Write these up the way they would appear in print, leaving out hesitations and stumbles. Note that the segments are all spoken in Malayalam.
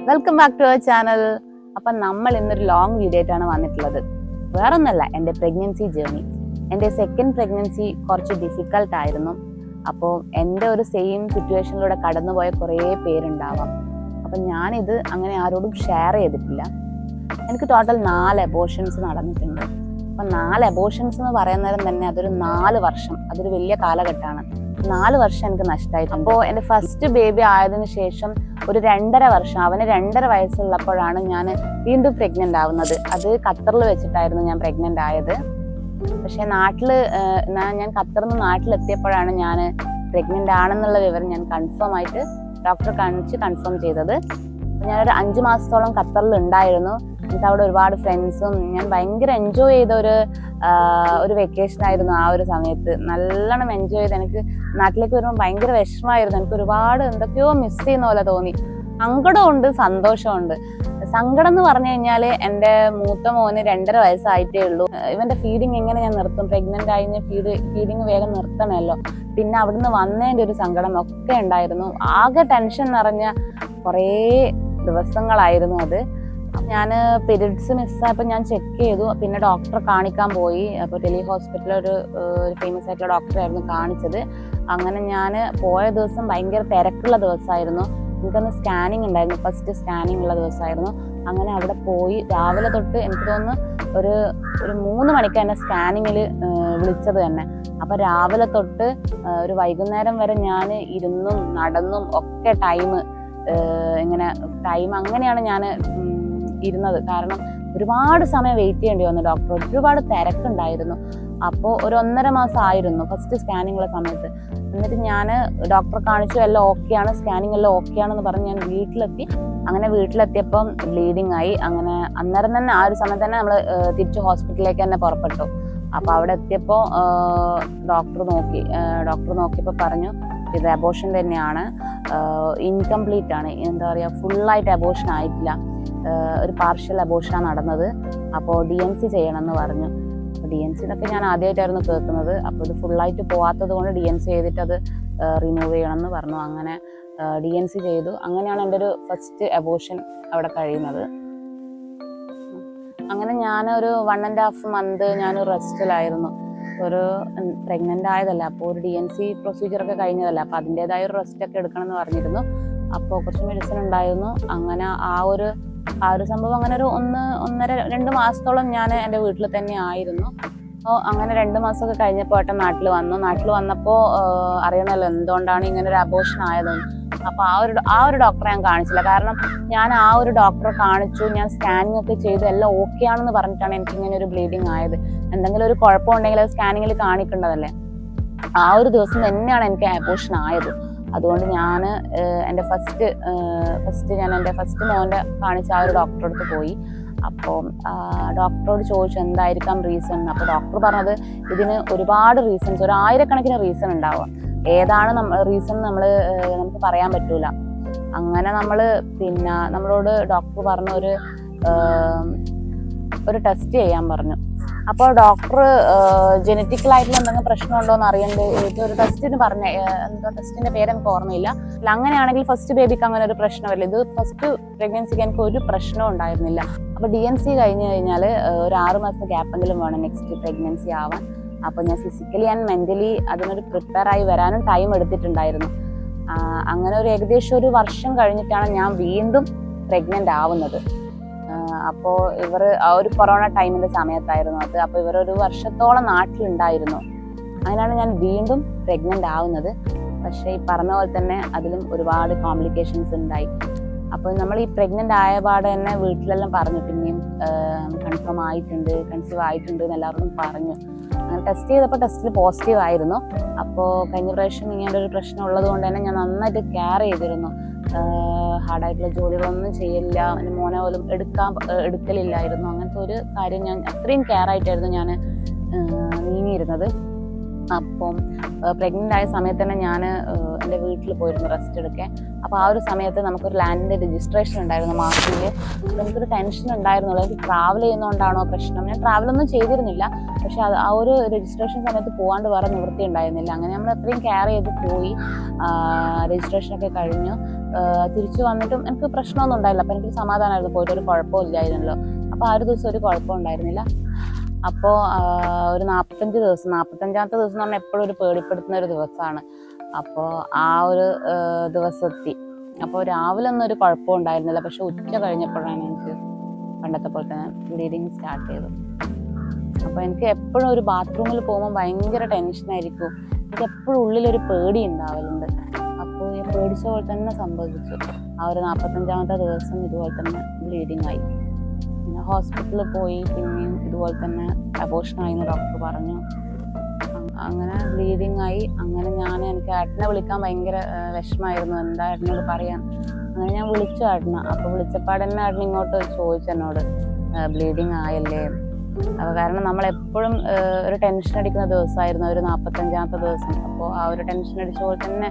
Welcome back to our channel. അപ്പം നമ്മൾ ഇന്നൊരു ലോങ് വീഡിയോ ആയിട്ടാണ് വന്നിട്ടുള്ളത്. വേറൊന്നല്ല, എൻ്റെ പ്രഗ്നൻസി ജേർണി. എൻ്റെ സെക്കൻഡ് പ്രഗ്നൻസി കുറച്ച് ഡിഫിക്കൽട്ട് ആയിരുന്നു. അപ്പോൾ എൻ്റെ ഒരു സെയിം സിറ്റുവേഷനിലൂടെ കടന്നുപോയ കുറേ പേരുണ്ടാവാം. അപ്പം ഞാനിത് അങ്ങനെ ആരോടും ഷെയർ ചെയ്തിട്ടില്ല. എനിക്ക് ടോട്ടൽ 4 അബോർഷൻസ് നടന്നിട്ടുണ്ട്. അപ്പം 4 അബോർഷൻസ് എന്ന് പറയുന്നേരം തന്നെ അതൊരു 4 വർഷം, അതൊരു വലിയ കാലഘട്ടമാണ്. 4 വർഷം എനിക്ക് നഷ്ടമായിട്ടുണ്ട്. അപ്പോൾ എൻ്റെ ഫസ്റ്റ് ബേബി ആയതിനു ശേഷം ഒരു 2.5 വർഷം, അവന് 2.5 വയസ്സുള്ളപ്പോഴാണ് ഞാൻ വീണ്ടും പ്രഗ്നൻ്റ് ആവുന്നത്. അത് ഖത്തറിൽ വെച്ചിട്ടായിരുന്നു ഞാൻ പ്രഗ്നൻ്റ് ആയത്. പക്ഷേ ഞാൻ ഖത്തറിൽ നിന്ന് നാട്ടിലെത്തിയപ്പോഴാണ് ഞാൻ പ്രഗ്നൻ്റ് ആണെന്നുള്ള വിവരം ഞാൻ കൺഫേം ആയിട്ട് ഡോക്ടറെ കാണിച്ച് കൺഫേം ചെയ്തത്. അപ്പോൾ ഞാനൊരു 5 മാസത്തോളം ഖത്തറിൽ ഉണ്ടായിരുന്നു. എനിക്ക് അവിടെ ഒരുപാട് ഫ്രണ്ട്സും, ഞാൻ ഭയങ്കര എൻജോയ് ചെയ്ത ഒരു വെക്കേഷൻ ആയിരുന്നു. ആ ഒരു സമയത്ത് നല്ലോണം എൻജോയ് ചെയ്ത് എനിക്ക് നാട്ടിലേക്ക് വരുമ്പോൾ ഭയങ്കര വിഷമമായിരുന്നു. എനിക്ക് ഒരുപാട് എന്തൊക്കെയോ മിസ് ചെയ്യുന്ന പോലെ തോന്നി. സങ്കടമുണ്ട്, സന്തോഷമുണ്ട്. സങ്കടം എന്ന് പറഞ്ഞു കഴിഞ്ഞാൽ എൻ്റെ മൂത്ത മോന് 2.5 വയസ്സായിട്ടേ ഉള്ളൂ. ഇവൻ്റെ ഫീഡിങ് എങ്ങനെ ഞാൻ നിർത്തും? പ്രഗ്നൻ്റ് ആയി ഫീഡിങ് വേഗം നിർത്തണമല്ലോ. പിന്നെ അവിടുന്ന് വന്നതിൻ്റെ ഒരു സങ്കടം ഒക്കെ ഉണ്ടായിരുന്നു. ആകെ ടെൻഷൻ നിറഞ്ഞ കുറേ ദിവസങ്ങളായിരുന്നു അത്. ഞാൻ പീരിയഡ്സ് മിസ്സായപ്പോൾ ഞാൻ ചെക്ക് ചെയ്തു. പിന്നെ ഡോക്ടറെ കാണിക്കാൻ പോയി. അപ്പോൾ ടെലി ഹോസ്പിറ്റലിൽ ഒരു ഫേമസ് ആയിട്ടുള്ള ഡോക്ടറായിരുന്നു കാണിച്ചത്. അങ്ങനെ ഞാൻ പോയ ദിവസം ഭയങ്കര തിരക്കുള്ള ദിവസമായിരുന്നു. എനിക്കന്ന് സ്കാനിങ് ഉണ്ടായിരുന്നു, ഫസ്റ്റ് സ്കാനിങ് ഉള്ള ദിവസമായിരുന്നു. അങ്ങനെ അവിടെ പോയി രാവിലെ തൊട്ട് എനിക്ക് തോന്നുന്നു ഒരു 3 മണിക്ക് എന്നെ സ്കാനിങ്ങിൽ വിളിച്ചത് തന്നെ. അപ്പോൾ രാവിലെ തൊട്ട് ഒരു വൈകുന്നേരം വരെ ഞാൻ ഇരുന്നും നടന്നും ഒക്കെ ടൈം അങ്ങനെയാണ് ഞാൻ ഇരുന്നത്. കാരണം ഒരുപാട് സമയം വെയിറ്റ് ചെയ്യേണ്ടി വന്നു. ഡോക്ടർ ഒരുപാട് തിരക്കുണ്ടായിരുന്നു. അപ്പോൾ ഒരു 1.5 മാസം ആയിരുന്നു ഫസ്റ്റ് സ്കാനിങ്ങുള്ള സമയത്ത്. എന്നിട്ട് ഞാൻ ഡോക്ടറെ കാണിച്ചു, എല്ലാം ഓക്കെയാണ്, സ്കാനിങ് എല്ലാം ഓക്കെയാണെന്ന് പറഞ്ഞ് ഞാൻ വീട്ടിലെത്തി. അങ്ങനെ വീട്ടിലെത്തിയപ്പം ബ്ലീഡിങ് ആയി. അങ്ങനെ അന്നേരം തന്നെ ആ ഒരു സമയത്ത് തന്നെ നമ്മൾ തിരിച്ച് ഹോസ്പിറ്റലിലേക്ക് തന്നെ പുറപ്പെട്ടു. അപ്പോൾ അവിടെ എത്തിയപ്പോൾ ഡോക്ടർ നോക്കിയപ്പോൾ പറഞ്ഞു ഇത് അബോർഷൻ തന്നെയാണ്, ഇൻകംപ്ലീറ്റ് ആണ്, എന്താ പറയുക, ഫുള്ളായിട്ട് അബോർഷൻ ആയിട്ടില്ല, ഒരു പാർഷ്യൽ അബോർഷനാണ് നടന്നത്. അപ്പോൾ DNC ചെയ്യണമെന്ന് പറഞ്ഞു. അപ്പോൾ DNC എന്നൊക്കെ ഞാൻ ആദ്യമായിട്ടായിരുന്നു കേൾക്കുന്നത്. അപ്പോൾ ഇത് ഫുള്ളായിട്ട് പോകാത്തത് കൊണ്ട് DNC ചെയ്തിട്ട് അത് റിമൂവ് ചെയ്യണമെന്ന് പറഞ്ഞു. അങ്ങനെ DNC ചെയ്തു. അങ്ങനെയാണ് എൻ്റെ ഒരു ഫസ്റ്റ് അബോർഷൻ അവിടെ കഴിയുന്നത്. അങ്ങനെ ഞാനൊരു 1.5 മന്ത് ഞാൻ റെസ്റ്റിലായിരുന്നു. ഒരു പ്രഗ്നൻ്റ് ആയതല്ല, അപ്പോൾ ഒരു DNC പ്രൊസീജിയറൊക്കെ കഴിഞ്ഞതല്ല, അപ്പോൾ അതിൻ്റെതായ ഒരു റെസ്റ്റൊക്കെ എടുക്കണം എന്ന് പറഞ്ഞിരുന്നു. അപ്പോൾ കുറച്ച് മെഡിസിൻ ഉണ്ടായിരുന്നു. അങ്ങനെ ആ ഒരു സംഭവം അങ്ങനെ ഒരു 1.5-2 മാസത്തോളം ഞാൻ എൻ്റെ വീട്ടിൽ തന്നെ ആയിരുന്നു. അപ്പോൾ അങ്ങനെ 2 മാസമൊക്കെ കഴിഞ്ഞപ്പോൾ ഏട്ടൻ നാട്ടിൽ വന്നപ്പോൾ അറിയണമല്ലോ എന്തുകൊണ്ടാണ് ഇങ്ങനെ ഒരു അബോർഷൻ ആയതെന്ന്. അപ്പോൾ ആ ഒരു ഡോക്ടറെ ഞാൻ കാണിച്ചില്ല. കാരണം ഞാൻ ആ ഒരു ഡോക്ടറെ കാണിച്ചു, ഞാൻ സ്കാനിങ് ഒക്കെ ചെയ്ത് എല്ലാം ഓക്കെ ആണെന്ന് പറഞ്ഞിട്ടാണ് എനിക്കിങ്ങനെ ഒരു ബ്ലീഡിങ് ആയത്. എന്തെങ്കിലും ഒരു കുഴപ്പമുണ്ടെങ്കിൽ അത് സ്കാനിങ്ങിൽ കാണിക്കേണ്ടതല്ലേ. ആ ഒരു ദിവസം തന്നെയാണ് എനിക്ക് അബോർഷൻ ആയത്. അതുകൊണ്ട് ഞാൻ എൻ്റെ ഫസ്റ്റ് മോൻ്റെ കാണിച്ച ആ ഒരു ഡോക്ടറെ അടുത്ത് പോയി. അപ്പോൾ ഡോക്ടറോട് ചോദിച്ചു എന്തായിരിക്കാം റീസൺ. അപ്പോൾ ഡോക്ടർ പറഞ്ഞത് ഇതിന് ഒരുപാട് റീസൺസ്, ഒരു 1000-കണക്കിന് റീസൺ ഉണ്ടാവുക. ഏതാണ് റീസൺ നമുക്ക് പറയാൻ പറ്റൂല. അങ്ങനെ നമ്മളോട് ഡോക്ടർ പറഞ്ഞ ഒരു ടെസ്റ്റ് ചെയ്യാൻ പറഞ്ഞു. അപ്പോൾ ഡോക്ടർ ജനറ്റിക്കലായിട്ടുള്ള എന്തെങ്കിലും പ്രശ്നമുണ്ടോ എന്ന് അറിയേണ്ടത് ഒരു ടെസ്റ്റിന് ടെസ്റ്റിന്റെ പേര് എനിക്ക് ഓർമ്മയില്ല. അങ്ങനെയാണെങ്കിൽ ഫസ്റ്റ് ബേബിക്ക് അങ്ങനെ ഒരു പ്രശ്നമില്ല. ഇത് ഫസ്റ്റ് പ്രഗ്നൻസിക്ക് എനിക്ക് ഒരു പ്രശ്നവും ഉണ്ടായിരുന്നില്ല. അപ്പോൾ DNC കഴിഞ്ഞ് കഴിഞ്ഞാൽ ഒരു 6 മാസത്തെ ഗ്യാപ്പെങ്കിലും വേണം നെക്സ്റ്റ് പ്രഗ്നൻസി ആവാൻ. അപ്പോൾ ഞാൻ ഫിസിക്കലി ആൻഡ് മെൻ്റലി അതിനൊരു പ്രിപ്പയർ ആയി വരാനും ടൈം എടുത്തിട്ടുണ്ടായിരുന്നു. അങ്ങനെ ഒരു ഏകദേശം 1 വർഷം കഴിഞ്ഞിട്ടാണ് ഞാൻ വീണ്ടും പ്രഗ്നൻ്റ് ആവുന്നത്. അപ്പോൾ ആ ഒരു കൊറോണ ടൈമിൻ്റെ സമയത്തായിരുന്നു അത്. അപ്പോൾ ഇവർ 1 വർഷത്തോളം നാട്ടിലുണ്ടായിരുന്നു. അങ്ങനെയാണ് ഞാൻ വീണ്ടും പ്രഗ്നൻ്റ് ആവുന്നത്. പക്ഷേ ഈ പറഞ്ഞ പോലെ തന്നെ അതിലും ഒരുപാട് കോംപ്ലിക്കേഷൻസ് ഉണ്ടായി. അപ്പോൾ നമ്മൾ ഈ പ്രഗ്നൻ്റ് ആയ പാടെ തന്നെ വീട്ടിലെല്ലാം പറഞ്ഞു, പിന്നെയും കൺസീവ് ആയിട്ടുണ്ട് എന്ന് എല്ലാവരോടും പറഞ്ഞു. അങ്ങനെ ടെസ്റ്റ് ചെയ്തപ്പോൾ ടെസ്റ്റിൽ പോസിറ്റീവ് ആയിരുന്നു. അപ്പോൾ കഴിഞ്ഞ പ്രാവശ്യം ഇങ്ങനെ ഒരു പ്രശ്നം ഉള്ളത് കൊണ്ട് തന്നെ ഞാൻ നന്നായിട്ട് കെയർ ചെയ്തിരുന്നു. ഹാർഡായിട്ടുള്ള ജോലികളൊന്നും ചെയ്യില്ല, എൻ്റെ മോനെ പോലും എടുക്കലില്ലായിരുന്നു. അങ്ങനത്തെ ഒരു കാര്യം ഞാൻ അത്രയും കെയർ ആയിട്ടായിരുന്നു ഞാൻ നീങ്ങിയിരുന്നത്. അപ്പം പ്രഗ്നൻ്റ് ആയ സമയത്ത് തന്നെ ഞാൻ എൻ്റെ വീട്ടിൽ പോയിരുന്നു റെസ്റ്റ് എടുക്കാൻ. അപ്പോൾ ആ ഒരു സമയത്ത് നമുക്കൊരു ലാൻഡിൻ്റെ രജിസ്ട്രേഷൻ ഉണ്ടായിരുന്നു മാസത്തിൽ. അപ്പോൾ എനിക്കൊരു ടെൻഷൻ ഉണ്ടായിരുന്നുള്ളൂ, എനിക്ക് ട്രാവൽ ചെയ്യുന്നതുകൊണ്ടാണോ പ്രശ്നം. ഞാൻ ട്രാവലൊന്നും ചെയ്തിരുന്നില്ല, പക്ഷെ ആ ഒരു രജിസ്ട്രേഷൻ സമയത്ത് പോകാണ്ട് വേറെ നിവൃത്തി ഉണ്ടായിരുന്നില്ല. അങ്ങനെ നമ്മൾ അത്രയും കെയർ ചെയ്ത് പോയി. രജിസ്ട്രേഷനൊക്കെ കഴിഞ്ഞു തിരിച്ചു വന്നിട്ടും എനിക്ക് പ്രശ്നമൊന്നും ഉണ്ടായില്ല. അപ്പോൾ എനിക്കൊരു സമാധാനമായിരുന്നു, പോയിട്ടൊരു കുഴപ്പമില്ലായിരുന്നല്ലോ. അപ്പോൾ ആ ഒരു ദിവസം ഒരു കുഴപ്പം ഉണ്ടായിരുന്നില്ല. അപ്പോൾ ഒരു 45 ദിവസം, 45ാമത്തെ ദിവസം എന്ന് പറഞ്ഞാൽ എപ്പോഴും ഒരു പേടിപ്പെടുത്തുന്ന ഒരു ദിവസമാണ്. അപ്പോൾ ആ ഒരു ദിവസമെത്തി. അപ്പോൾ രാവിലെ ഒന്നും ഒരു കുഴപ്പവും ഉണ്ടായിരുന്നില്ല, പക്ഷെ ഉച്ച കഴിഞ്ഞപ്പോഴാണ് എനിക്ക് പണ്ടത്തെ പോലെ തന്നെ ബ്ലീഡിങ് സ്റ്റാർട്ട് ചെയ്തത്. അപ്പോൾ എനിക്ക് എപ്പോഴും ഒരു ബാത്റൂമിൽ പോകുമ്പോൾ ഭയങ്കര ടെൻഷനായിരിക്കും. എനിക്ക് എപ്പോഴും ഉള്ളിലൊരു പേടി ഉണ്ടാവലുണ്ട്. അപ്പോൾ ഈ പേടിച്ച പോലെ തന്നെ സംഭവിച്ചു. ആ ഒരു 45ാമത്തെ ദിവസം ഇതുപോലെ തന്നെ ബ്ലീഡിങ് ആയി. പിന്നെ ഹോസ്പിറ്റലിൽ പോയി, പിന്നെയും ഇതുപോലെ തന്നെ അബോർഷനായി എന്ന് ഡോക്ടർ പറഞ്ഞു. അങ്ങനെ ബ്ലീഡിങ് ആയി. അങ്ങനെ എനിക്ക് ഏട്ടനെ വിളിക്കാൻ ഭയങ്കര വിഷമമായിരുന്നു, എന്താ ഏട്ടനോട് പറയാൻ. അങ്ങനെ ഞാൻ വിളിച്ചു ഏട്ടനെ. അപ്പോൾ വിളിച്ചപ്പാടന്നെ ഏട്ടൻ ഇങ്ങോട്ട് ചോദിച്ചു എന്നോട്, ബ്ലീഡിങ് ആയല്ലേ. അപ്പോൾ കാരണം നമ്മളെപ്പോഴും ഒരു ടെൻഷൻ അടിക്കുന്ന ദിവസമായിരുന്നു ഒരു 45ാമത്തെ ദിവസം. അപ്പോൾ ആ ഒരു ടെൻഷൻ അടിച്ച പോലെ തന്നെ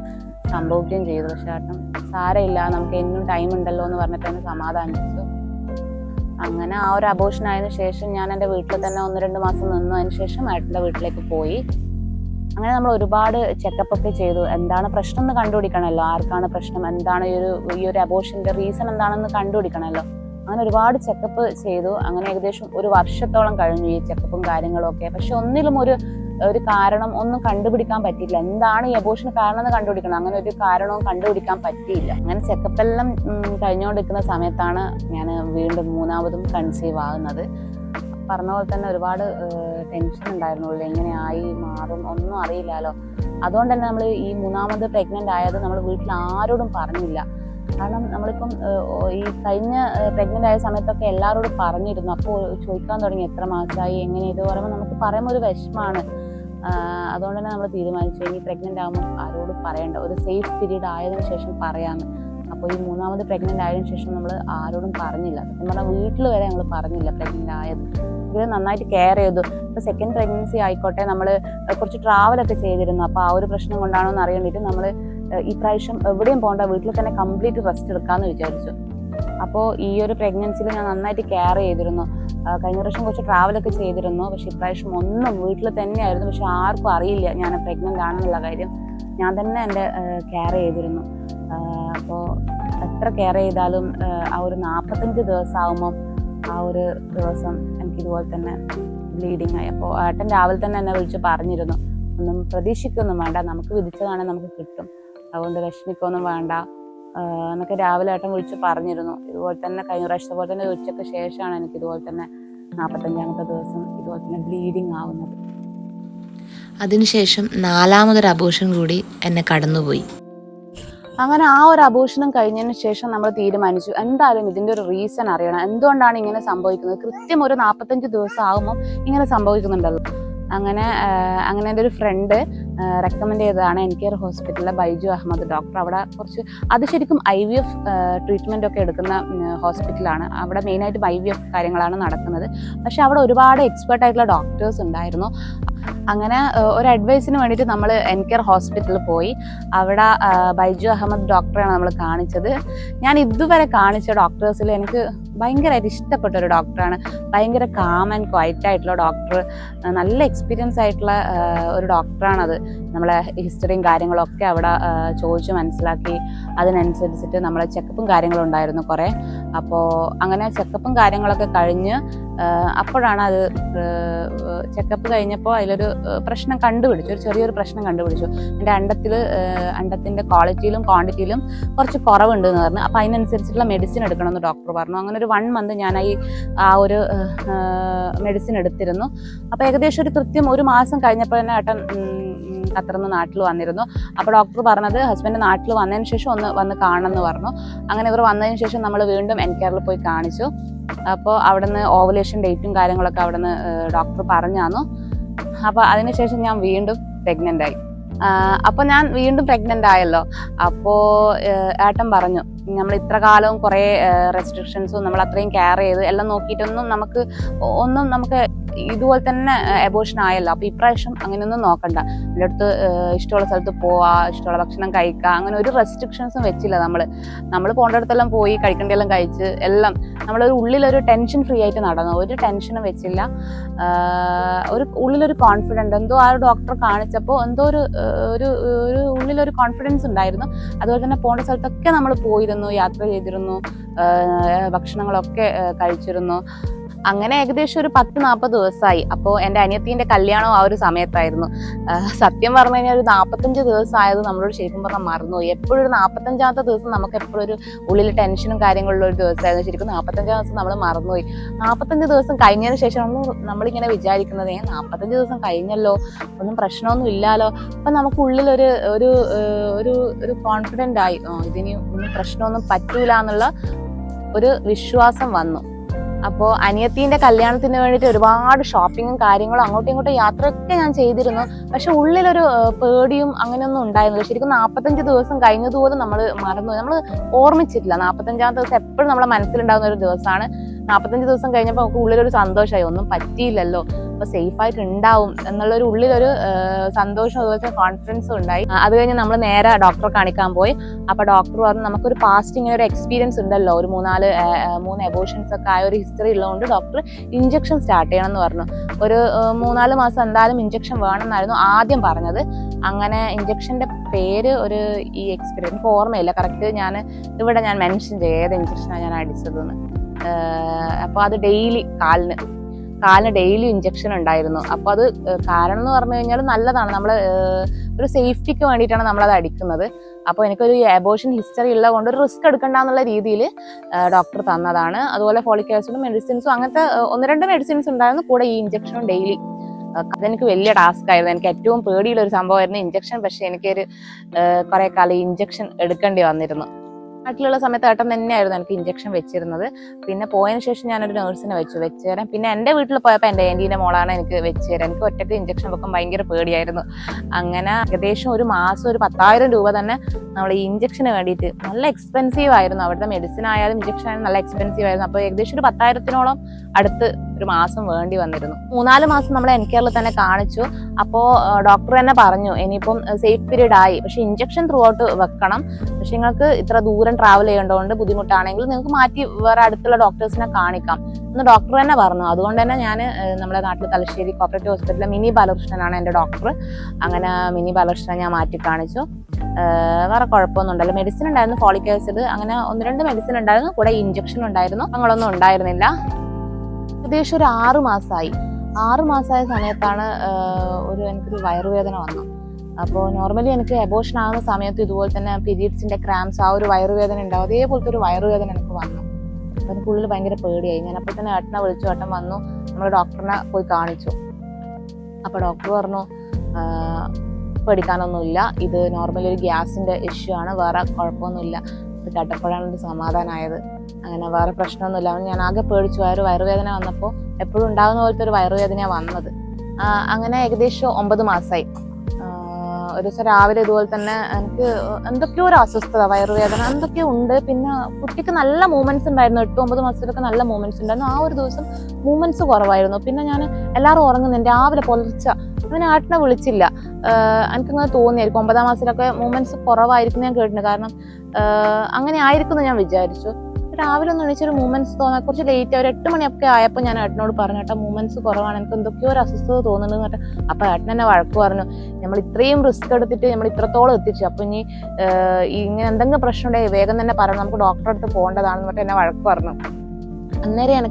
സംഭവിക്കുകയും ചെയ്തു. പക്ഷെ ഏട്ടൻ സാരമില്ല, നമുക്ക് എന്നും ടൈം ഉണ്ടല്ലോ എന്ന് പറഞ്ഞിട്ട് എന്നെ സമാധാനിച്ചു. അങ്ങനെ ആ ഒരു അബോർഷൻ ആയതിനു ശേഷം ഞാൻ എൻ്റെ വീട്ടിൽ തന്നെ 1-2 മാസം നിന്നു. അതിന് ശേഷം ഏട്ടൻ്റെ വീട്ടിലേക്ക് പോയി. അങ്ങനെ നമ്മൾ ഒരുപാട് ചെക്കപ്പ് ഒക്കെ ചെയ്തു. എന്താണ് പ്രശ്നം എന്ന് കണ്ടുപിടിക്കണമല്ലോ, ആർക്കാണ് പ്രശ്നം, എന്താണ് ഈ ഒരു അബോർഷൻ്റെ റീസൺ എന്താണെന്ന് കണ്ടുപിടിക്കണമല്ലോ. അങ്ങനെ ഒരുപാട് ചെക്കപ്പ് ചെയ്തു. അങ്ങനെ ഏകദേശം 1 വർഷത്തോളം കഴിഞ്ഞു ഈ ചെക്കപ്പും കാര്യങ്ങളും ഒക്കെ. പക്ഷെ ഒന്നിലും ഒരു കാരണം ഒന്നും കണ്ടുപിടിക്കാൻ പറ്റിയില്ല. എന്താണ് ഈ അബോർഷന് കാരണം എന്ന് കണ്ടുപിടിക്കണം, അങ്ങനെ ഒരു കാരണവും കണ്ടുപിടിക്കാൻ പറ്റിയില്ല. അങ്ങനെ ചെക്കപ്പെല്ലാം കഴിഞ്ഞുകൊണ്ടിരിക്കുന്ന സമയത്താണ് ഞാൻ വീണ്ടും 3ാമതും കൺസീവ് ആകുന്നത്. പറഞ്ഞ പോലെ തന്നെ ഒരുപാട് ടെൻഷൻ ഉണ്ടായിരുന്നുള്ളൂ, എങ്ങനെയായി മാറും ഒന്നും അറിയില്ലല്ലോ. അതുകൊണ്ട് തന്നെ നമ്മൾ ഈ 3ാമത് പ്രഗ്നൻ്റ് ആയത് നമ്മൾ വീട്ടിൽ ആരോടും പറഞ്ഞില്ല. കാരണം നമ്മളിപ്പം ഈ കഴിഞ്ഞ പ്രഗ്നൻ്റ് ആയ സമയത്തൊക്കെ എല്ലാവരോടും പറഞ്ഞിരുന്നു. അപ്പോൾ ചോദിക്കാൻ തുടങ്ങി എത്ര മാസമായി എങ്ങനെ, ഇത് പറയുമ്പോൾ നമുക്ക് പറയുമ്പോൾ ഒരു വിഷമമാണ്. അതുകൊണ്ട് തന്നെ നമ്മൾ തീരുമാനിച്ചു ഇനി പ്രഗ്നൻ്റ് ആകുമ്പോൾ ആരോടും പറയണ്ട, ഒരു സേഫ് പീരീഡ് ആയതിനു ശേഷം പറയാമെന്ന്. അപ്പോൾ ഈ 3ാമത് പ്രഗ്നൻ്റ് ആയതിനു ശേഷം നമ്മൾ ആരോടും പറഞ്ഞില്ല. സത്യം പറഞ്ഞാൽ വീട്ടിൽ വരെ ഞങ്ങൾ പറഞ്ഞില്ല പ്രഗ്നൻ്റ് ആയത്. ഇത് നന്നായിട്ട് കെയർ ചെയ്തു. ഇപ്പോൾ സെക്കൻഡ് പ്രഗ്നൻസി ആയിക്കോട്ടെ, നമ്മൾ കുറച്ച് ട്രാവലൊക്കെ ചെയ്തിരുന്നു. അപ്പോൾ ആ ഒരു പ്രശ്നം കൊണ്ടാണോ എന്ന് അറിയാൻ വേണ്ടിയിട്ട് നമ്മൾ ഈ പ്രാവശ്യം എവിടെയും പോകണ്ട, വീട്ടിൽ തന്നെ കംപ്ലീറ്റ് റെസ്റ്റ് എടുക്കാമെന്ന് വിചാരിച്ചു. അപ്പോൾ ഈ ഒരു പ്രഗ്നൻസിയിൽ ഞാൻ നന്നായിട്ട് കെയർ ചെയ്തിരുന്നു. കഴിഞ്ഞ പ്രാവശ്യം കുറച്ച് ട്രാവലൊക്കെ ചെയ്തിരുന്നു, പക്ഷേ ഇപ്രാവശ്യം ഒന്നും വീട്ടിൽ തന്നെയായിരുന്നു. പക്ഷെ ആർക്കും അറിയില്ല ഞാൻ പ്രഗ്നൻ്റ് ആണെന്നുള്ള കാര്യം. ഞാൻ തന്നെ എൻ്റെ കെയർ ചെയ്തിരുന്നു. അപ്പോൾ എത്ര കെയർ ചെയ്താലും ആ ഒരു 45 ദിവസം ആകുമ്പം ആ ഒരു ദിവസം എനിക്കിതുപോലെ തന്നെ ബ്ലീഡിങ് ആയി. അപ്പോൾ ഏട്ടൻ രാവിലെ തന്നെ എന്നെ വിളിച്ച് പറഞ്ഞിരുന്നു, ഒന്നും പ്രതീക്ഷിക്കൊന്നും വേണ്ട, നമുക്ക് വിധിച്ചതാണെങ്കിൽ നമുക്ക് കിട്ടും, അതുകൊണ്ട് വിഷമിക്കൊന്നും വേണ്ട എന്നൊക്കെ രാവിലെ ഏട്ടൻ വിളിച്ച് പറഞ്ഞിരുന്നു. ഇതുപോലെ തന്നെ കഴിഞ്ഞ പ്രാവശ്യത്തെ പോലെ തന്നെ ഉച്ചയ്ക്ക് ശേഷമാണ് എനിക്ക് ഇതുപോലെ തന്നെ 45ാമത്തെ ദിവസം ഇതുപോലെ തന്നെ ബ്ലീഡിങ് ആവുന്നത്. അതിനുശേഷം 4ാമതൊരു അബോർഷൻ കൂടി എന്നെ കടന്നുപോയി. അങ്ങനെ ആ ഒരു അബോർഷനും കഴിഞ്ഞതിന് ശേഷം നമ്മൾ തീരുമാനിച്ചു എന്തായാലും ഇതിൻ്റെ ഒരു റീസൺ അറിയണം, എന്തുകൊണ്ടാണ് ഇങ്ങനെ സംഭവിക്കുന്നത്. കൃത്യം ഒരു 45 ദിവസം ആകുമ്പോൾ ഇങ്ങനെ സംഭവിക്കുന്നുണ്ടല്ലോ. അങ്ങനെ എൻ്റെ ഒരു ഫ്രണ്ട് റെക്കമെൻഡ് ചെയ്തതാണ് എൻകെയർ ഹോസ്പിറ്റലിലെ ബൈജു അഹമ്മദ് ഡോക്ടർ. അവിടെ അത് ശരിക്കും IVF ട്രീറ്റ്മെൻ്റ് ഒക്കെ എടുക്കുന്ന ഹോസ്പിറ്റലാണ്. അവിടെ മെയിനായിട്ട് IVF കാര്യങ്ങളാണ് നടക്കുന്നത്. പക്ഷെ അവിടെ ഒരുപാട് എക്സ്പേർട്ട് ആയിട്ടുള്ള ഡോക്ടേഴ്സ് ഉണ്ടായിരുന്നു. അങ്ങനെ ഒരു അഡ്വൈസിന് വേണ്ടിയിട്ട് നമ്മൾ എൻകെയർ ഹോസ്പിറ്റലിൽ പോയി. അവിടെ ബൈജു അഹമ്മദ് ഡോക്ടറെയാണ് നമ്മൾ കാണിച്ചത്. ഞാൻ ഇതുവരെ കാണിച്ച ഡോക്ടേഴ്സിൽ എനിക്ക് ഭയങ്കരമായിട്ട് ഇഷ്ടപ്പെട്ട ഒരു ഡോക്ടറാണ്. ഭയങ്കര കാം ആൻഡ് ക്വയറ്റ് ആയിട്ടുള്ള ഡോക്ടർ, നല്ല എക്സ്പീരിയൻസ് ആയിട്ടുള്ള ഒരു ഡോക്ടറാണത്. നമ്മളെ ഹിസ്റ്ററിയും കാര്യങ്ങളൊക്കെ അവിടെ ചോദിച്ച് മനസ്സിലാക്കി അതിനനുസരിച്ചിട്ട് നമ്മളെ ചെക്കപ്പും കാര്യങ്ങളും ഉണ്ടായിരുന്നു കുറേ. അപ്പോൾ അങ്ങനെ ചെക്കപ്പും കാര്യങ്ങളൊക്കെ കഴിഞ്ഞ് അപ്പോഴാണ് അത് ചെക്കപ്പ് കഴിഞ്ഞപ്പോൾ അതിലൊരു പ്രശ്നം കണ്ടുപിടിച്ചു, ഒരു ചെറിയൊരു പ്രശ്നം കണ്ടുപിടിച്ചു. എൻ്റെ അണ്ടത്തിൻ്റെ ക്വാളിറ്റിയിലും ക്വാണ്ടിറ്റിയിലും കുറച്ച് കുറവുണ്ട് എന്ന് പറഞ്ഞു. അപ്പോൾ അതിനനുസരിച്ചുള്ള മെഡിസിൻ എടുക്കണമെന്ന് ഡോക്ടർ പറഞ്ഞു. അങ്ങനെ ഒരു 1 മന്ത് ഞാൻ ആ ഒരു മെഡിസിൻ എടുത്തിരുന്നു. അപ്പോൾ ഏകദേശം ഒരു കൃത്യം 1 മാസം കഴിഞ്ഞപ്പോൾ തന്നെ ഏട്ടൻ ഖത്തറിൽ നാട്ടിൽ വന്നിരുന്നു. അപ്പോൾ ഡോക്ടർ പറഞ്ഞത് ഹസ്ബൻഡ് നാട്ടിൽ വന്നതിന് ശേഷം വന്ന് കാണണമെന്ന് പറഞ്ഞു. അങ്ങനെ ഇവർ വന്നതിന് ശേഷം നമ്മൾ വീണ്ടും എൻകെയറിൽ പോയി കാണിച്ചു. അപ്പോൾ അവിടുന്ന് ഓവുലേഷൻ ഡേറ്റും കാര്യങ്ങളൊക്കെ അവിടുന്ന് ഡോക്ടർ പറഞ്ഞു തന്നു. അപ്പോൾ അതിനുശേഷം ഞാൻ വീണ്ടും പ്രഗ്നൻ്റ് ആയി. അപ്പോൾ ഞാൻ വീണ്ടും പ്രഗ്നൻ്റ് ആയല്ലോ. അപ്പോൾ ഏട്ടൻ പറഞ്ഞു നമ്മൾ ഇത്ര കാലവും കുറേ റെസ്ട്രിക്ഷൻസും നമ്മൾ അത്രയും കെയർ ചെയ്ത് എല്ലാം നോക്കിയിട്ടൊന്നും നമുക്ക് ഇതുപോലെ തന്നെ അബോർഷൻ ആയല്ലോ, അപ്പൊ ഇപ്രാവശ്യം അങ്ങനെയൊന്നും നോക്കണ്ട, എൻ്റെ അടുത്ത് ഇഷ്ടമുള്ള സ്ഥലത്ത് പോവാ, ഇഷ്ടമുള്ള ഭക്ഷണം കഴിക്കുക, അങ്ങനെ ഒരു റെസ്ട്രിക്ഷൻസും വെച്ചില്ല. നമ്മൾ പോകേണ്ടടുത്തെല്ലാം പോയി കഴിക്കേണ്ടതെല്ലാം കഴിച്ച് എല്ലാം നമ്മളൊരു ഉള്ളിലൊരു ടെൻഷൻ ഫ്രീ ആയിട്ട് നടന്നു, ഒരു ടെൻഷനും വെച്ചില്ല. ഉള്ളിലൊരു കോൺഫിഡൻറ്റ് എന്തോ ആ ഡോക്ടറെ കാണിച്ചപ്പോൾ എന്തോ ഒരു ഉള്ളിലൊരു കോൺഫിഡൻസ് ഉണ്ടായിരുന്നു. അതുപോലെ തന്നെ പോകേണ്ട സ്ഥലത്തൊക്കെ നമ്മൾ പോയിരുന്നു, യാത്ര ചെയ്തിരുന്നു, ഭക്ഷണങ്ങളൊക്കെ കഴിച്ചിരുന്നു. അങ്ങനെ ഏകദേശം ഒരു 10-40 ദിവസമായി. അപ്പോൾ എൻ്റെ അനിയത്തീൻ്റെ കല്യാണം ആ ഒരു സമയത്തായിരുന്നു. സത്യം പറഞ്ഞു കഴിഞ്ഞാൽ ഒരു 45 ദിവസം ആയത് നമ്മളോട് ശരിക്കും പറഞ്ഞാൽ മറന്നുപോയി. എപ്പോഴും ഒരു 45ാമത്തെ ദിവസം നമുക്ക് എപ്പോഴും ഒരു ഉള്ളിൽ ടെൻഷനും കാര്യങ്ങളുള്ള ഒരു ദിവസമായിരുന്നു. ശരിക്കും 45 ദിവസം നമ്മൾ മറന്നുപോയി. 45 ദിവസം കഴിഞ്ഞതിന് ശേഷം നമ്മളിങ്ങനെ വിചാരിക്കുന്നത് 45 ദിവസം കഴിഞ്ഞല്ലോ, ഒന്നും പ്രശ്നമൊന്നും ഇല്ലല്ലോ. അപ്പം നമുക്ക് ഉള്ളിലൊരു ഒരു ഒരു കോൺഫിഡൻ്റ് ആയി, ഇതിന് ഒന്നും പ്രശ്നമൊന്നും പറ്റൂല എന്നുള്ള ഒരു വിശ്വാസം വന്നു. അപ്പോൾ അനിയത്തീൻ്റെ കല്യാണത്തിന് വേണ്ടിയിട്ട് ഒരുപാട് ഷോപ്പിങ്ങും കാര്യങ്ങളും അങ്ങോട്ടും ഇങ്ങോട്ടും യാത്രയൊക്കെ ഞാൻ ചെയ്തിരുന്നു. പക്ഷെ ഉള്ളിലൊരു പേടിയും അങ്ങനെയൊന്നും ഉണ്ടായിരുന്നില്ല. ശരിക്കും 45 ദിവസം കഴിഞ്ഞതുപോലും നമ്മൾ മറന്നു, നമ്മൾ ഓർമ്മിച്ചിട്ടില്ല. 45ാമത്തെ ദിവസം എപ്പോഴും നമ്മളെ മനസ്സിലുണ്ടാകുന്ന ഒരു ദിവസമാണ്. 45 ദിവസം കഴിഞ്ഞപ്പോൾ നമുക്ക് ഉള്ളിലൊരു സന്തോഷമായി, ഒന്നും പറ്റിയില്ലല്ലോ, അപ്പോൾ സേഫായിട്ട് ഉണ്ടാവും എന്നുള്ളൊരു ഉള്ളിലൊരു സന്തോഷം, അതുപോലെ തന്നെ കോൺഫിഡൻസും ഉണ്ടായി. അത് കഴിഞ്ഞ് നമ്മൾ നേരെ ഡോക്ടറെ കാണിക്കാൻ പോയി. അപ്പോൾ ഡോക്ടർ പറഞ്ഞു നമുക്കൊരു പാസ്റ്റ് ഇങ്ങനെ ഒരു എക്സ്പീരിയൻസ് ഉണ്ടല്ലോ, ഒരു 3 അബോർഷൻസ് ഒക്കെ ആയ ഒരു ഹിസ്റ്ററി ഉള്ളതുകൊണ്ട് ഡോക്ടർ ഇഞ്ചക്ഷൻ സ്റ്റാർട്ട് ചെയ്യണം എന്ന് പറഞ്ഞു. ഒരു 3-4 മാസം എന്തായാലും ഇഞ്ചക്ഷൻ വേണമെന്നായിരുന്നു ആദ്യം പറഞ്ഞത്. അങ്ങനെ ഇഞ്ചക്ഷൻ്റെ പേര് ഈ എക്സ്പീരിയൻസ് എനിക്ക് ഓർമ്മയില്ല കറക്റ്റ്. ഇവിടെ ഞാൻ മെൻഷൻ ചെയ്യും ഏത് ഇഞ്ചക്ഷനാണ് ഞാൻ അടിച്ചതെന്ന്. അപ്പോൾ അത് കാലിന് ഡെയിലി ഇഞ്ചക്ഷൻ ഉണ്ടായിരുന്നു. അപ്പോൾ അത് കാരണം എന്ന് പറഞ്ഞു കഴിഞ്ഞാൽ നല്ലതാണ്, നമ്മൾ ഒരു സേഫ്റ്റിക്ക് വേണ്ടിയിട്ടാണ് നമ്മളത് അടിക്കുന്നത്. അപ്പോൾ എനിക്കൊരു അബോർഷൻ ഹിസ്റ്ററി ഉള്ളത് കൊണ്ട് ഒരു റിസ്ക് എടുക്കണ്ടെന്നുള്ള രീതിയിൽ ഡോക്ടർ തന്നതാണ്. അതുപോലെ ഫോളിക് ആസിഡും മെഡിസിൻസും അങ്ങനത്തെ 1-2 മെഡിസിൻസ് ഉണ്ടായിരുന്നു, കൂടെ ഈ ഇഞ്ചക്ഷനും ഡെയിലി. അതെനിക്ക് വലിയ ടാസ്ക് ആയിരുന്നു, എനിക്ക് ഏറ്റവും പേടിയുള്ള ഒരു സംഭവമായിരുന്നു ഇഞ്ചക്ഷൻ. പക്ഷേ എനിക്കൊരു കുറേ കാലം ഇഞ്ചക്ഷൻ എടുക്കേണ്ടി വന്നിരുന്നു. നാട്ടിലുള്ള സമയത്ത് ഏട്ടൻ തന്നെയായിരുന്നു എനിക്ക് ഇഞ്ചക്ഷൻ വെച്ചിരുന്നത്. പിന്നെ പോയതിനു ശേഷം ഞാനൊരു നേഴ്സിനെ വെച്ച് തരാം. പിന്നെ എൻ്റെ വീട്ടിൽ പോയപ്പോൾ എൻ്റെ ആൻറ്റീൻ്റെ മോളാണ് എനിക്ക് വെച്ച് തരാം. എനിക്ക് ഒറ്റയ്ക്ക് ഇഞ്ചക്ഷൻ വെക്കാൻ ഭയങ്കര പേടിയായിരുന്നു. അങ്ങനെ ഏകദേശം ഒരു മാസം ഒരു 10,000 രൂപ തന്നെ നമ്മൾ ഈ ഇഞ്ചക്ഷന് വേണ്ടിയിട്ട്, നല്ല എക്സ്പെൻസീവ് ആയിരുന്നു. അവിടുത്തെ മെഡിസിൻ ആയാലും ഇഞ്ചക്ഷൻ ആയാലും നല്ല എക്സ്പെൻസീവ് ആയിരുന്നു. അപ്പോൾ ഏകദേശം ഒരു 10,000-ഓളം അടുത്ത് ഒരു മാസം വേണ്ടി വന്നിരുന്നു. 3-4 മാസം നമ്മൾ NKRൽ തന്നെ കാണിച്ചു. അപ്പോൾ ഡോക്ടർ തന്നെ പറഞ്ഞു ഇനിയിപ്പം സേഫ് പീരീഡ് ആയി, പക്ഷെ ഇഞ്ചക്ഷൻ ത്രൂ ഔട്ട് വെക്കണം. പക്ഷെ നിങ്ങൾക്ക് ഇത്ര ദൂരം ട്രാവൽ ചെയ്യേണ്ടതുകൊണ്ട് ബുദ്ധിമുട്ടാണെങ്കിൽ നിങ്ങൾക്ക് മാറ്റി വേറെ അടുത്തുള്ള ഡോക്ടേഴ്സിനെ കാണിക്കാം എന്ന് ഡോക്ടർ തന്നെ പറഞ്ഞു. അതുകൊണ്ട് തന്നെ ഞാൻ നമ്മുടെ നാട്ടിൽ തലശ്ശേരി കോപ്പറേറ്റീവ് ഹോസ്പിറ്റലിലെ മിനി ബാലകൃഷ്ണനാണ് എൻ്റെ ഡോക്ടർ. അങ്ങനെ മിനി ബാലകൃഷ്ണനെ ഞാൻ മാറ്റി കാണിച്ചു. വേറെ കുഴപ്പമൊന്നും ഉണ്ടല്ലോ. മെഡിസിൻ ഉണ്ടായിരുന്നു, ഫോളിക് ആസിഡ്, അങ്ങനെ 1-2 മെഡിസിൻ ഉണ്ടായിരുന്നു, കൂടെ ഇഞ്ചക്ഷൻ ഉണ്ടായിരുന്നു. അങ്ങനെയൊന്നും ഉണ്ടായിരുന്നില്ല. ഏകദേശം ഒരു 6 മാസമായി. 6 മാസമായ സമയത്താണ് എനിക്കൊരു വയറുവേദന വന്നു. അപ്പോൾ നോർമലി എനിക്ക് അബോർഷൻ ആകുന്ന സമയത്ത് ഇതുപോലെ തന്നെ പീരീഡ്സിന്റെ ക്രാംസ്, ആ ഒരു വയറുവേദന ഉണ്ടാവും, അതേപോലത്തെ ഒരു വയറുവേദന എനിക്ക് വന്നു. അപ്പോൾ എനിക്ക് ഉള്ളിൽ ഭയങ്കര പേടിയായി. ഞാൻ അപ്പോൾ തന്നെ ഏട്ടനെ വിളിച്ചു, ഏട്ടൻ വന്നു, നമ്മൾ ഡോക്ടറിനെ പോയി കാണിച്ചു. അപ്പോൾ ഡോക്ടർ പറഞ്ഞു പേടിക്കാനൊന്നുമില്ല, ഇത് നോർമലി ഒരു ഗ്യാസിന്റെ ഇഷ്യൂ ആണ്, വേറെ കുഴപ്പമൊന്നുമില്ല. ഇത് കേട്ടപ്പോഴാണ് ഒരു സമാധാനമായത്. അങ്ങനെ വേറെ പ്രശ്നമൊന്നുമില്ല. ഞാൻ ആകെ പേടിച്ചു, വയറുവേദന വന്നപ്പോൾ എപ്പോഴും ഉണ്ടാകുന്ന പോലത്തെ ഒരു വയറുവേദനയാണ് വന്നത്. അങ്ങനെ ഏകദേശം 9 മാസമായി. ഒരു ദിവസം രാവിലെ ഇതുപോലെ തന്നെ എനിക്ക് എന്തൊക്കെയോ ഒരു അസ്വസ്ഥത, വയറുവേദന എന്തൊക്കെയോ ഉണ്ട്. പിന്നെ കുട്ടിക്ക് നല്ല മൂവ്മെന്റ്സ് ഉണ്ടായിരുന്നു, 8-9 മാസത്തിലൊക്കെ നല്ല മൂവ്മെന്റ്സ് ഉണ്ടായിരുന്നു. ആ ഒരു ദിവസം മൂവ്മെന്റ്സ് കുറവായിരുന്നു. പിന്നെ ഞാൻ എല്ലാവരും ഉറങ്ങുന്നുണ്ട്, രാവിലെ പുലർച്ച അങ്ങനെ ഏട്ടനെ വിളിച്ചില്ല. എനിക്കങ്ങനെ തോന്നിയായിരിക്കും 9-ാം മാസത്തിലൊക്കെ മൂവ്മെന്റ്സ് കുറവായിരിക്കും ഞാൻ കേട്ടിട്ടുണ്ട്. കാരണം അങ്ങനെ ആയിരിക്കും എന്ന് ഞാൻ വിചാരിച്ചു. രാവിലെ ഒന്ന് എണീച്ചൊരു മൂവ്മെന്റ്സ് തോന്നാൻ കുറച്ച് ലേറ്റ്, ഒരു 8 മണിയൊക്കെ ആയപ്പോൾ ഞാൻ ഏട്ടനോട് പറഞ്ഞു, ഏട്ടാ മൂവ്മെന്റ്സ് കുറവാണ്, എനിക്ക് എന്തൊക്കെയോ ഒരു അസ്വസ്ഥത തോന്നുന്നുണ്ട് എന്ന് പറഞ്ഞിട്ട്. അപ്പോൾ ഏട്ടൻ എന്നെ വഴക്ക് പറഞ്ഞു, നമ്മൾ ഇത്രയും റിസ്ക് എടുത്തിട്ട് നമ്മൾ ഇത്രത്തോളം എത്തിച്ചു, അപ്പോൾ ഇനി ഇങ്ങനെ എന്തെങ്കിലും പ്രശ്നം ഉണ്ടെങ്കിൽ വേഗം തന്നെ പറയണം, നമുക്ക് ഡോക്ടറെ അടുത്ത് പോകേണ്ടതാണെന്ന് പറഞ്ഞിട്ട് എന്നെ വഴക്ക് പറഞ്ഞു. അന്നേരം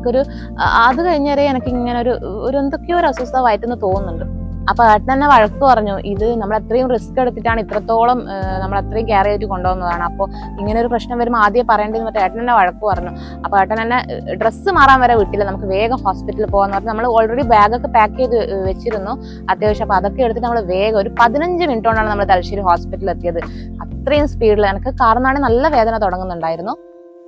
അത് കഴിഞ്ഞേരെ എനിക്ക് ഇങ്ങനെ ഒരു എന്തൊക്കെയോ ഒരു അസ്വസ്ഥത വയറ്റുന്ന് തോന്നുന്നുണ്ട്. അപ്പൊ ഏട്ടൻ തന്നെ വഴക്ക് പറഞ്ഞു, ഇത് നമ്മൾ അത്രയും റിസ്ക് എടുത്തിട്ടാണ് ഇത്രത്തോളം നമ്മൾ അത്രയും കെയർ ചെയ്തിട്ട് കൊണ്ടുവന്നതാണ്, അപ്പോൾ ഇങ്ങനെ ഒരു പ്രശ്നം വരുമ്പോൾ ആദ്യം പറയേണ്ടതെന്ന് പറഞ്ഞാൽ ഏട്ടൻ തന്നെ വഴക്ക് പറഞ്ഞു. അപ്പോൾ ഏട്ടൻ തന്നെ ഡ്രസ്സ് മാറാൻ വരെ വിട്ടില്ല, നമുക്ക് വേഗം ഹോസ്പിറ്റലിൽ പോകാന്ന് പറഞ്ഞാൽ നമ്മൾ ഓൾറെഡി ബാഗൊക്കെ പാക്ക് ചെയ്ത് വെച്ചിരുന്നു അത്യാവശ്യം. അപ്പോൾ അതൊക്കെ എടുത്തിട്ട് നമ്മൾ വേഗം ഒരു 15 മിനിറ്റ് കൊണ്ടാണ് നമ്മൾ തലശ്ശേരി ഹോസ്പിറ്റലിൽ എത്തിയത്. അത്രയും സ്പീഡിൽ എനിക്ക് കാറിനാണ് നല്ല വേദന തുടങ്ങുന്നുണ്ടായിരുന്നു.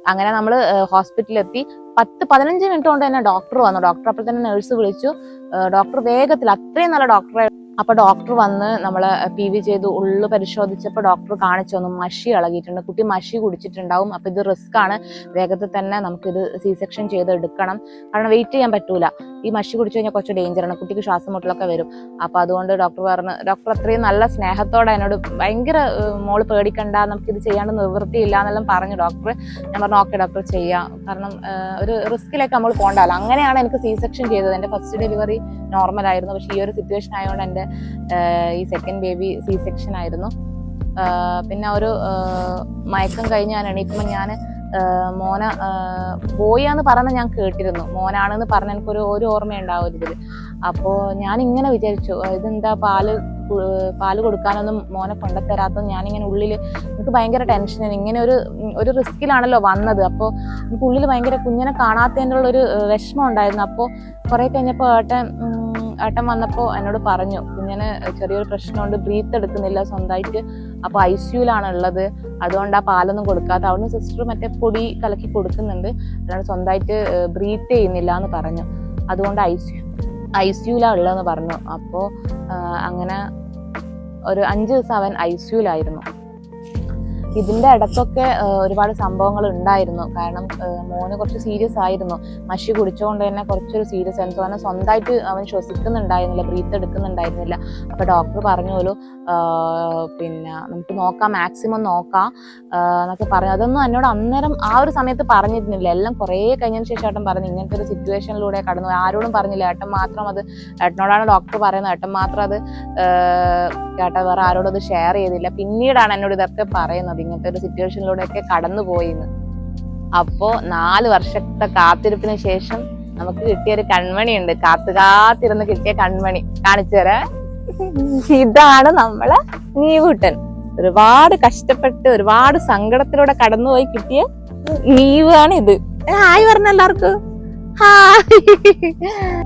അങ്ങനെ നമ്മൾ ഹോസ്പിറ്റലിൽ എത്തി. 10-15 മിനിറ്റ് കൊണ്ട് തന്നെ ഡോക്ടർ വന്നു. ഡോക്ടർ അപ്പോൾ തന്നെ നഴ്സ് വിളിച്ചു. ഡോക്ടർ വേഗത്തിൽ, അത്രയും നല്ല ഡോക്ടറെ. അപ്പൊ ഡോക്ടർ വന്ന് നമ്മളെ PV ചെയ്തു, ഉള്ളു പരിശോധിച്ചപ്പോൾ ഡോക്ടർ കാണിച്ചു തന്നു, മഷി ഇളകിയിട്ടുണ്ട്, കുട്ടി മഷി കുടിച്ചിട്ടുണ്ടാവും, അപ്പൊ ഇത് റിസ്ക് ആണ്, വേഗത്തിൽ തന്നെ നമുക്കിത് C-സെക്ഷൻ ചെയ്ത് എടുക്കണം, കാരണം വെയിറ്റ് ചെയ്യാൻ പറ്റൂല. ഈ മഷി കുടിച്ചു കഴിഞ്ഞാൽ കുറച്ച് ഡേഞ്ചറാണ്, കുട്ടിക്ക് ശ്വാസം മുട്ടലൊക്കെ വരും. അപ്പോൾ അതുകൊണ്ട് ഡോക്ടർ അത്രയും നല്ല സ്നേഹത്തോടെ എന്നോട് ഭയങ്കര മോള് പേടിക്കണ്ട, നമുക്കിത് ചെയ്യാണ്ട് നിവൃത്തിയില്ല എന്നെല്ലാം പറഞ്ഞു ഡോക്ടർ. ഞാൻ പറഞ്ഞു ഓക്കെ ഡോക്ടർ ചെയ്യാം, കാരണം ഒരു റിസ്കിലേക്ക് നമ്മൾ പോകണ്ടല്ലോ. അങ്ങനെയാണ് എനിക്ക് സി സെക്ഷൻ ചെയ്തത്. എൻ്റെ ഫസ്റ്റ് ഡെലിവറി നോർമൽ ആയിരുന്നു, പക്ഷേ ഈ ഒരു സിറ്റുവേഷൻ ആയതുകൊണ്ട് എൻ്റെ ഈ സെക്കൻഡ് ബേബി സി സെക്ഷൻ ആയിരുന്നു. പിന്നെ ഒരു മയക്കം കഴിഞ്ഞ് ഞാൻ എണീക്കുമ്പോൾ ഞാൻ മോനെ ബോയാന്ന് പറഞ്ഞ് ഞാൻ കേട്ടിരുന്നു, മോനാണെന്ന് പറഞ്ഞ് എനിക്കൊരു ഓർമ്മയുണ്ടാവും ഇതിൽ. അപ്പോൾ ഞാനിങ്ങനെ വിചാരിച്ചു ഇതെന്താ പാല് കൊടുക്കാനൊന്നും മോനെ കൊണ്ടുത്തരാത്തത്. ഞാനിങ്ങനെ ഉള്ളിൽ എനിക്ക് ഭയങ്കര ടെൻഷനാണ്, ഇങ്ങനെ ഒരു റിസ്കിലാണല്ലോ വന്നത്. അപ്പോൾ എനിക്ക് ഉള്ളിൽ ഭയങ്കര കുഞ്ഞിനെ കാണാത്തതിൻ്റെ ഉള്ളൊരു വിഷമം ഉണ്ടായിരുന്നു. അപ്പോൾ കുറേ കഴിഞ്ഞപ്പോൾ ഏട്ടൻ വന്നപ്പോൾ എന്നോട് പറഞ്ഞു കുഞ്ഞിന് ചെറിയൊരു പ്രശ്നമുണ്ട്, ബ്രീത്ത് എടുക്കുന്നില്ല സ്വന്തമായിട്ട്, അപ്പോൾ ICUലാണ് ഉള്ളത്, അതുകൊണ്ട് ആ പാലൊന്നും കൊടുക്കാത്ത. അവിടുന്ന് സിസ്റ്റർ മറ്റേ പൊടി കലക്കി കൊടുക്കുന്നുണ്ട്, അല്ലാണ്ട് സ്വന്തമായിട്ട് ബ്രീത്ത് ചെയ്യുന്നില്ല എന്ന് പറഞ്ഞു. അതുകൊണ്ട് ICUലാണ് ഉള്ളതെന്ന് പറഞ്ഞു. അപ്പോൾ അങ്ങനെ ഒരു 5 ദിവസം അവൻ ICUലായിരുന്നു. ഇതിൻ്റെ ഇടയ്ക്കൊക്കെ ഒരുപാട് സംഭവങ്ങൾ ഉണ്ടായിരുന്നു. കാരണം മോന് കുറച്ച് സീരിയസ് ആയിരുന്നു, മഷി കുടിച്ചുകൊണ്ട് തന്നെ കുറച്ചൊരു സീരിയസ് ആയിരുന്നു. കാരണം സ്വന്തമായിട്ട് അവൻ ശ്വസിക്കുന്നുണ്ടായിരുന്നില്ല, ബ്രീത്ത് എടുക്കുന്നുണ്ടായിരുന്നില്ല. അപ്പോൾ ഡോക്ടർ പറഞ്ഞു പോലും പിന്നെ നമുക്ക് നോക്കാം, മാക്സിമം നോക്കാം എന്നൊക്കെ പറഞ്ഞു. അതൊന്നും എന്നോട് അന്നേരം ആ ഒരു സമയത്ത് പറഞ്ഞിരുന്നില്ല. എല്ലാം കുറേ കഴിഞ്ഞതിന് ശേഷം ഏട്ടൻ പറഞ്ഞു ഇങ്ങനത്തെ ഒരു സിറ്റുവേഷനിലൂടെ കടന്നു. ആരോടും പറഞ്ഞില്ല, ഏട്ടനോടാണ് ഡോക്ടർ പറയുന്നത്. ഏട്ടൻ മാത്രം അത് ഏട്ടൻ വേറെ ആരോടും അത് ഷെയർ ചെയ്തില്ല. പിന്നീടാണ് എന്നോട് ഇതൊക്കെ പറയുന്നത്, ഇങ്ങനത്തെ ഒരു സിറ്റുവേഷനിലൂടെയൊക്കെ കടന്നുപോയിന്ന്. അപ്പോൾ 4 വർഷത്തെ കാത്തിരിപ്പിന് ശേഷം നമുക്ക് കിട്ടിയൊരു കൺമണിയുണ്ട്, കാത്തിരുന്ന് കിട്ടിയ കൺമണി കാണിച്ചു തരാം. ഇതാണ് നമ്മളെ നീവൂട്ടൻ. ഒരുപാട് കഷ്ടപ്പെട്ട് ഒരുപാട് സങ്കടത്തിലൂടെ കടന്നുപോയി കിട്ടിയ നീവാണ് ഇത്. ഹായ് പറഞ്ഞ എല്ലാവർക്കും ഹായ്.